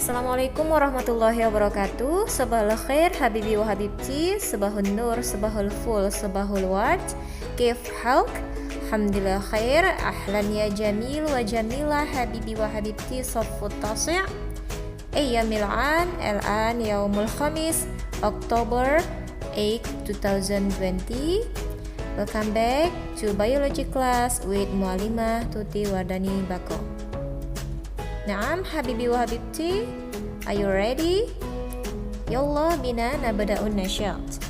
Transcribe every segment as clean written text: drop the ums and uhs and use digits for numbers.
Assalamualaikum warahmatullahi wabarakatuh. Sabahul khair habibi wa habibti, sabahul nur, sabahul ful, sabahul ward. Kif halk? Alhamdulillah khair. Ahlan ya jamil wa jamila habibi wa habibti saffut tasi'. Ayyamil an, al-an yaumul khamis, October 8, 2020. Welcome back to biology class with Mualimah Tuti Wardani Bako. Naam habibi wa habibti, are you ready? Yallah bina nabda'un nashat.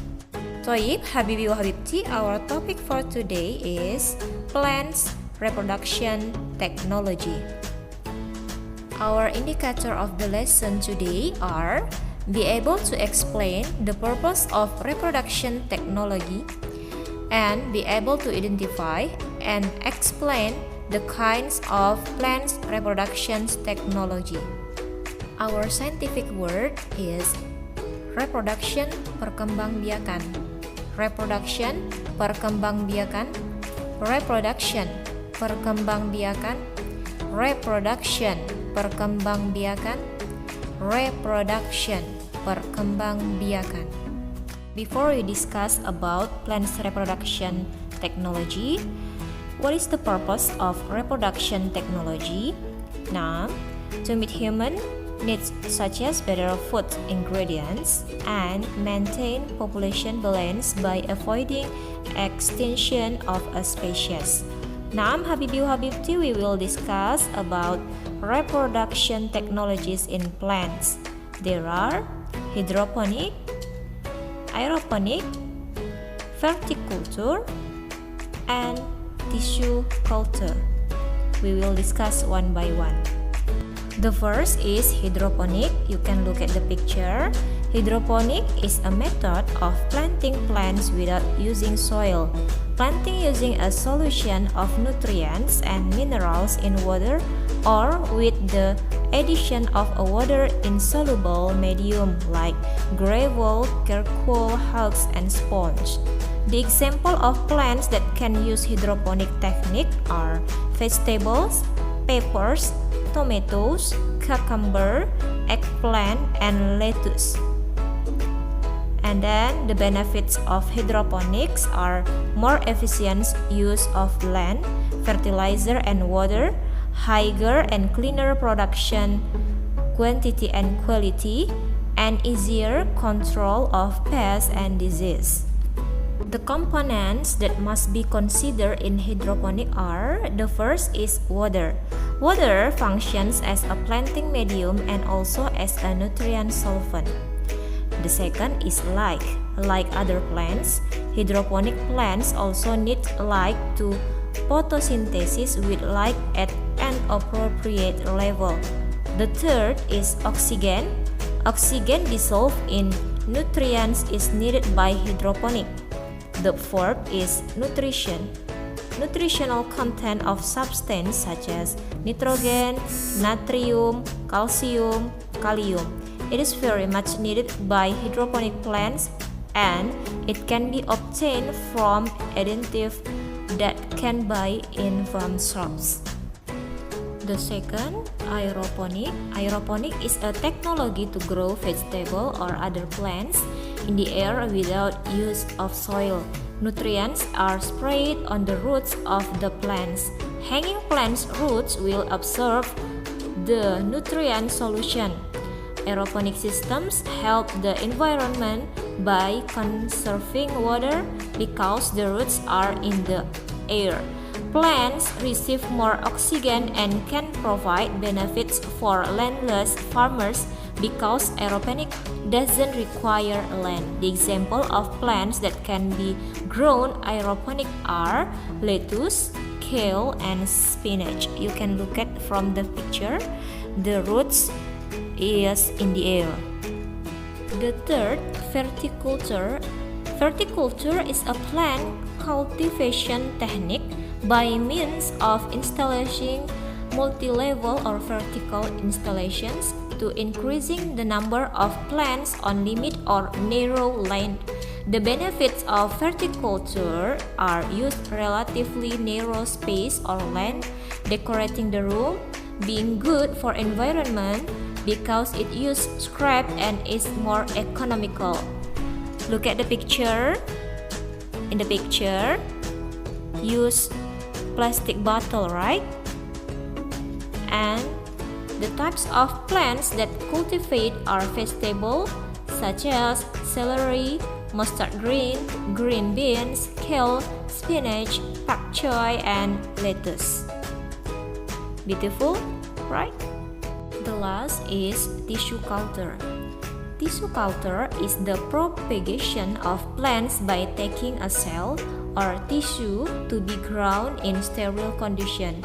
Toyib habibi wa habibti, our topic for today is plants reproduction technology. Our indicator of the lesson today are be able to explain the purpose of reproduction technology and be able to identify and explain the kinds of plants reproduction technology. Our scientific word is reproduction perkembangbiakan. Reproduction perkembangbiakan. Reproduction perkembangbiakan. Reproduction perkembangbiakan. Reproduction perkembangbiakan. Before we discuss about plants reproduction technology, what is the purpose of reproduction technology? Now, to meet human needs such as better food ingredients and maintain population balance by avoiding extinction of a species. Now, Habibi wa Habibti, we will discuss about reproduction technologies in plants. There are hydroponic, aeroponic, verticulture, and tissue culture. We will discuss one by one. The first is hydroponic. You can look at the picture. Hydroponic is a method of planting plants without using soil. Planting using a solution of nutrients and minerals in water or with the addition of a water insoluble medium like gravel, charcoal, husk, and sponge. The example of plants that can use hydroponic technique are vegetables, peppers, tomatoes, cucumber, eggplant, and lettuce. And then the benefits of hydroponics are more efficient use of land, fertilizer, and water, higher and cleaner production quantity and quality, and easier control of pests and disease. The components that must be considered in hydroponic are: the first is water. Water functions as a planting medium and also as a nutrient solvent. The second is light. Like other plants, hydroponic plants also need light to photosynthesis with light at an appropriate level. The third is oxygen. Oxygen dissolved in nutrients is needed by hydroponic. The fourth is nutrition. Nutritional content of substance such as nitrogen, natrium, calcium, kalium. It is very much needed by hydroponic plants and it can be obtained from additive that can buy in from shops. The second, aeroponic. Aeroponic is a technology to grow vegetable or other plants in the air without use of soil. Nutrients are sprayed on the roots of the plants. Hanging plants' roots will absorb the nutrient solution. Aeroponic systems help the environment by conserving water because the roots are in the air. Plants receive more oxygen and can provide benefits for landless farmers because aeroponic doesn't require land. The example of plants that can be grown aeroponic are lettuce, kale, and spinach. You can look at from the picture. The roots is in the air. The third, verticulture. Verticulture is a plant cultivation technique by means of installation multi-level or vertical installations to increasing the number of plants on limit or narrow land. The benefits of verticulture are used relatively narrow space or land, decorating the room, being good for environment because it uses scrap and is more economical. Look at the picture. In the picture, use plastic bottle, right? And the types of plants that cultivate are vegetable such as celery, mustard green, green beans, kale, spinach, pak choy, and lettuce. Beautiful, right? The last is tissue culture. Tissue culture is the propagation of plants by taking a cell or tissue to be grown in sterile condition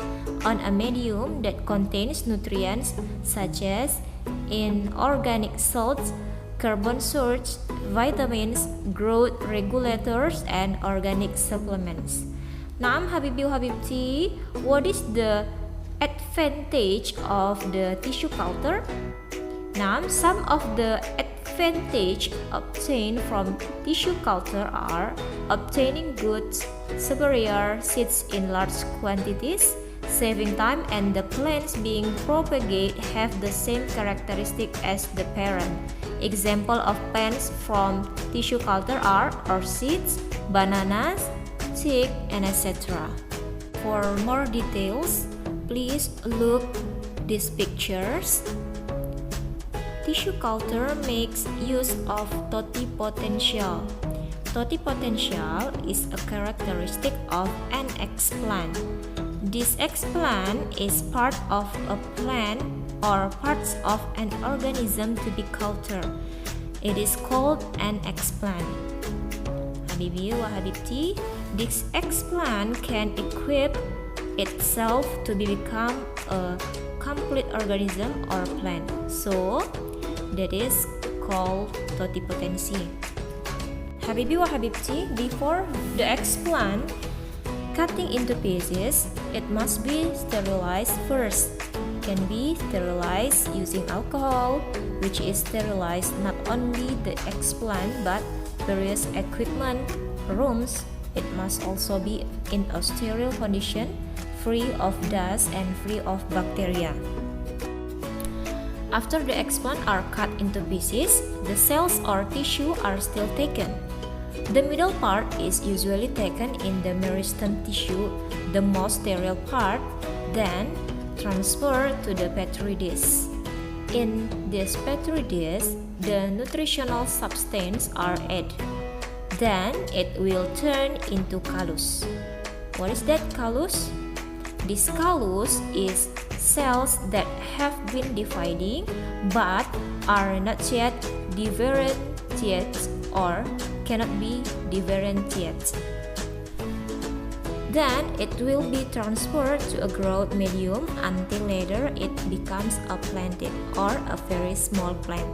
on a medium that contains nutrients such as inorganic salts, carbon sources, vitamins, growth regulators, and organic supplements. Naam Habibi wa Habibti, what is the advantage of the tissue culture? Naam, some of the advantage obtained from tissue culture are obtaining good superior seeds in large quantities, saving time, and the plants being propagated have the same characteristic as the parent. Example of plants from tissue culture are orchids, bananas, teak, and etc. For more details, please look these pictures. Tissue culture makes use of totipotential. Totipotential is a characteristic of an eggplant. This eggplant is part of a plant or parts of an organism to be cultured. It is called an eggplant. Habibi wa Habibti, this eggplant can equip itself to become a complete organism or plant. So, that is called totipotency. Habibi wa Habibti, before the eggplant cutting into pieces, it must be sterilized first. Can be sterilized using alcohol, which is sterilized not only the eggplant but various equipment, rooms. It must also be in a sterile condition, free of dust and free of bacteria. After the eggplant are cut into pieces, the cells or tissue are still taken. The middle part is usually taken in the meristem tissue, the most sterile part, then transferred to the petri dish. In this petri dish, the nutritional substance are added. Then it will turn into callus. What is that callus? This callus is cells that have been dividing but are not yet differentiated or cannot be differentiated. Then it will be transferred to a growth medium until later it becomes a planted or a very small plant.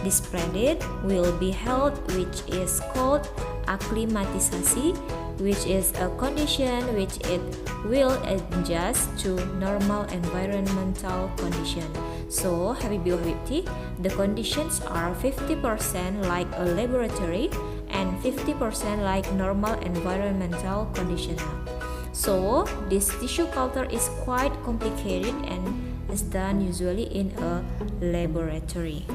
This planted will be held, which is called acclimatization, which is a condition which it will adjust to normal environmental condition. So, Habibi wa Habibti, the conditions are 50% like a laboratory and 50% like normal environmental condition. So, this tissue culture is quite complicated and is done usually in a laboratory.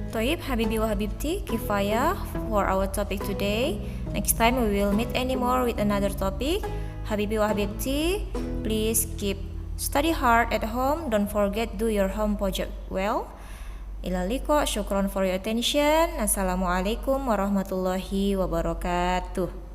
Toib Habibi wa Habibti, kifaya for our topic today. Next time we will meet anymore with another topic. Habibi wa Habibti, please keep study hard at home. Don't forget do your home project well. Ilaliko, syukron for your attention. Assalamualaikum warahmatullahi wabarakatuh.